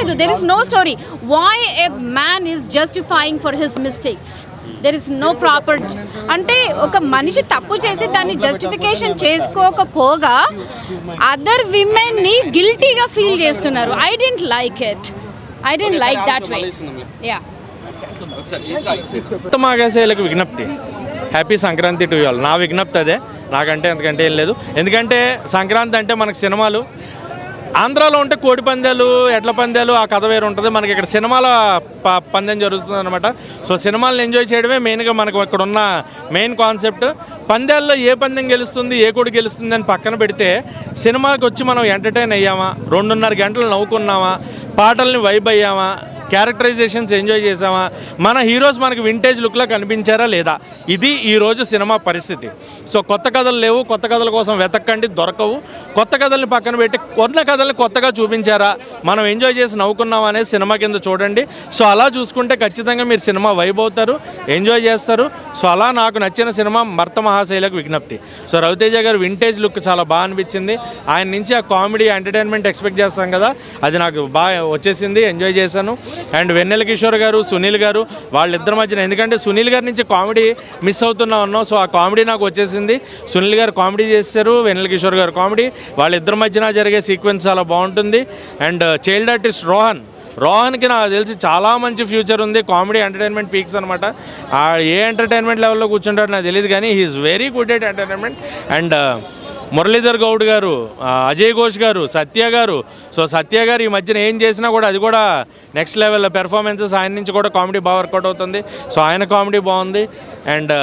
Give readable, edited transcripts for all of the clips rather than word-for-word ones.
లేదు. There is no story. Why a man is justifying for his mistakes? There is no proper. అంటే ఒక మనిషి తప్పు చేసి దాన్ని జస్టిఫికేషన్ చేసుకోకపోగా అదర్ విమెన్ని గిల్టీగా ఫీల్ చేస్తున్నారు. I didn't like it. I didn't like that way. Yeah. ఉత్తమాగాసేలకు విజ్ఞప్తి, హ్యాపీ సంక్రాంతి టు ఆల్. నా విజ్ఞప్తి అదే, నాకంటే ఎందుకంటే ఏం లేదు. ఎందుకంటే సంక్రాంతి అంటే మనకు సినిమాలు, ఆంధ్రాలో ఉంటే కోడి పందాలు, ఎడ్ల పందాలు, ఆ కథ వేరు ఉంటుంది. మనకి ఇక్కడ సినిమాల పందెం జరుగుతుంది అనమాట. సో సినిమాలను ఎంజాయ్ చేయడమే మెయిన్గా మనకు ఇక్కడ ఉన్న మెయిన్ కాన్సెప్ట్. పందాల్లో ఏ పందెం గెలుస్తుంది, ఏ కోడి గెలుస్తుంది అని పక్కన పెడితే సినిమాకి వచ్చి మనం ఎంటర్టైన్ అయ్యామా, 2.5 గంటలు నవ్వుకున్నామా, పాటల్ని వైబ్ అయ్యామా, క్యారెక్టరైజేషన్స్ ఎంజాయ్ చేసామా, మన హీరోస్ మనకి వింటేజ్ లుక్లో కనిపించారా లేదా, ఇది ఈరోజు సినిమా పరిస్థితి. సో కొత్త కథలు లేవు, కొత్త కథల కోసం వెతక్కండి, దొరకవు. కొత్త కథల్ని పక్కన పెట్టి కొన్న కథల్ని కొత్తగా చూపించారా, మనం ఎంజాయ్ చేసి నవ్వుకున్నాం అనేది సినిమా కింద చూడండి. సో అలా చూసుకుంటే ఖచ్చితంగా మీరు సినిమా వైబ్ అవుతారు, ఎంజాయ్ చేస్తారు. సో అలా నాకు నచ్చిన సినిమా భర్త మహాశైలకు విజ్ఞప్తి. సో రవితేజ గారు వింటేజ్ లుక్ చాలా బాగా అనిపించింది. ఆయన నుంచి ఆ కామెడీ ఎంటర్టైన్మెంట్ ఎక్స్పెక్ట్ చేస్తాం కదా, అది నాకు బాగా వచ్చేసింది, ఎంజాయ్ చేశాను. అండ్ వెన్నెల కిషోర్ గారు, సునీల్ గారు, వాళ్ళిద్దరి మధ్యన, ఎందుకంటే సునీల్ గారి నుంచి కామెడీ మిస్ అవుతున్నా ఉన్నాం. సో ఆ కామెడీ నాకు వచ్చేసింది. సునీల్ గారు కామెడీ చేశారు, వెన్నెల కిషోర్ గారు కామెడీ, వాళ్ళిద్దరి మధ్యన జరిగే సీక్వెన్స్ చాలా బాగుంటుంది. అండ్ చైల్డ్ ఆర్టిస్ట్ రోహన్కి నాకు తెలిసి చాలా మంచి ఫ్యూచర్ ఉంది. కామెడీ ఎంటర్టైన్మెంట్ పీక్స్ అనమాట. ఏ ఎంటర్టైన్మెంట్ లెవెల్లో కూర్చుంటాడో నాకు తెలియదు, కానీ he is very good at entertainment. And Muralidhar Goud గారు, అజయ్ ఘోష్ గారు, సత్య గారు. సో సత్య గారు ఈ మధ్యన ఏం చేసినా కూడా అది కూడా నెక్స్ట్ లెవెల్ పెర్ఫార్మెన్సెస్, ఆయన నుంచి కూడా కామెడీ బాగా వర్కౌట్ అవుతుంది. సో ఆయన కామెడీ బాగుంది. అండ్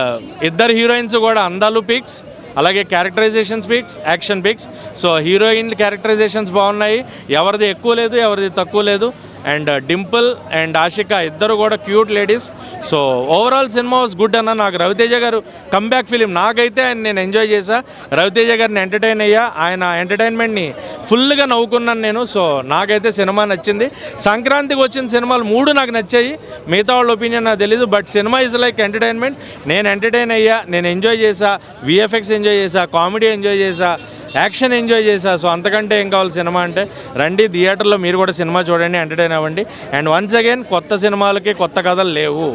ఇద్దరు హీరోయిన్స్ కూడా అందాలు పీక్స్, అలాగే characterisations peaks, action peaks. So heroine characterisations బాగున్నాయి, ఎవరిది ఎక్కువ లేదు, ఎవరిది తక్కువ లేదు. అండ్ డింపుల్ అండ్ ఆషిక ఇద్దరు కూడా cute ladies. So overall cinema was good అన్న. నాకు రవితేజ గారు కంబ్యాక్ ఫిలిం, నాకైతే నేను ఎంజాయ్ చేశా. రవితేజ గారిని ఎంటర్టైన్ అయ్యా, ఆయన ఎంటర్టైన్మెంట్ని ఫుల్గా నవ్వుకున్నాను నేను. సో నాకైతే సినిమా నచ్చింది. సంక్రాంతికి వచ్చిన సినిమాలు 3 నాకు నచ్చాయి, మిగతా వాళ్ళ ఒపీనియన్ నాకు తెలీదు. But cinema is like entertainment. నేను ఎంటర్టైన్ అయ్యా, నేను ఎంజాయ్ చేశా, విఎఫ్ఎక్స్ ఎంజాయ్ చేశా, కామెడీ ఎంజాయ్ చేశా, యాక్షన్ ఎంజాయ్ చేశా. సో అంతకంటే ఏం కావాలి సినిమా అంటే? రండి థియేటర్లో మీరు కూడా సినిమా చూడండి, ఎంటర్టైన్ అవ్వండి. అండ్ వన్స్ అగైన్, కొత్త సినిమాలకి కొత్త కథలు లేవు,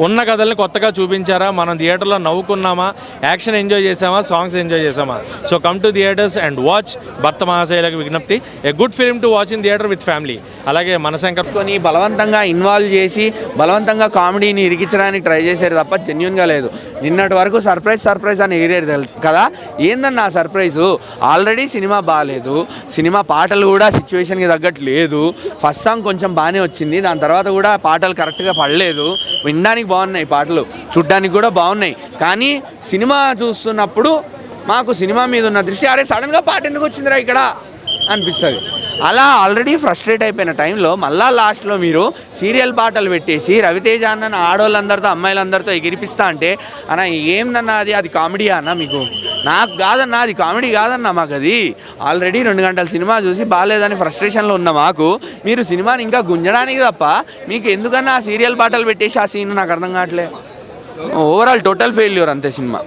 ఉన్న కథల్ని కొత్తగా చూపించారా, మనం థియేటర్లో నవ్వుకున్నామా, యాక్షన్ ఎంజాయ్ చేసామా, సాంగ్స్ ఎంజాయ్ చేసామా. So come to theatres and watch భర్త మహాశైలకు విజ్ఞప్తి. A good film to watch in theatre with family. అలాగే మనశంకర్ని బలవంతంగా ఇన్వాల్వ్ చేసి బలవంతంగా కామెడీని ఇరికించడానికి ట్రై చేశారు తప్ప జెన్యూన్గా లేదు. నిన్నటి వరకు సర్ప్రైజ్ అని ఎగిరేరు కదా, ఏందన్న ఆ సర్ప్రైజు? ఆల్రెడీ సినిమా బాగాలేదు, సినిమా పాటలు కూడా సిచ్యువేషన్కి తగ్గట్టు లేదు. ఫస్ట్ సాంగ్ కొంచెం బాగానే వచ్చింది, దాని తర్వాత కూడా పాటలు కరెక్ట్గా పడలేదు. వినడానికి బాగున్నాయి పాటలు, చూడ్డానికి కూడా బాగున్నాయి, కానీ సినిమా చూస్తున్నప్పుడు మాకు సినిమా మీద ఉన్న దృష్టి, అరే సడన్గా పాట ఎందుకు వచ్చిందిరా ఇక్కడ అనిపిస్తుంది. అలా ఆల్రెడీ ఫ్రస్ట్రేట్ అయిపోయిన టైంలో మళ్ళా లాస్ట్లో మీరు సీరియల్ పాటలు పెట్టేసి రవితేజ అన్న ఆడవాళ్ళందరితో అమ్మాయిలందరితో ఎగిరిపిస్తా అంటే అన్న ఏందన్నా అది కామెడీ అన్న? మీకు నాకు కాదన్నా, అది కామెడీ కాదన్నా. మాకు అది ఆల్రెడీ 2 గంటల సినిమా చూసి బాగాలేదని ఫ్రస్ట్రేషన్లో ఉన్న మాకు మీరు సినిమాని ఇంకా గుంజడానికి తప్ప మీకు ఎందుకన్నా ఆ సీరియల్ పాటలు పెట్టేసి ఆ సీన్ నాకు అర్థం కావట్లే. ఓవరాల్ టోటల్ ఫెయిల్యూర్ అంతే సినిమా.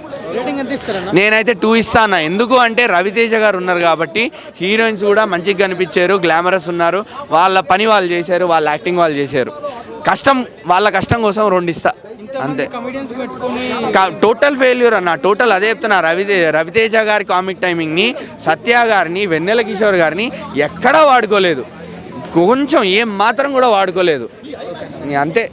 నేనైతే 2 ఇస్తాను. ఎందుకు అంటే రవితేజ గారు ఉన్నారు కాబట్టి, హీరోయిన్స్ కూడా మంచిగా కనిపించారు, గ్లామరస్ ఉన్నారు, వాళ్ళ పని వాళ్ళు చేశారు, వాళ్ళ యాక్టింగ్ వాళ్ళు చేశారు. వాళ్ళ కష్టం కోసం 2 ఇస్తా అంతే. టోటల్ ఫెయిల్యూర్ అన్న, టోటల్ అదే చెప్తున్నా. రవితేజ గారి కామిక్ టైమింగ్ని, సత్య గారిని, వెన్నెల కిషోర్ గారిని ఎక్కడా వాడుకోలేదు, కొంచెం ఏం మాత్రం కూడా వాడుకోలేదు అంతే.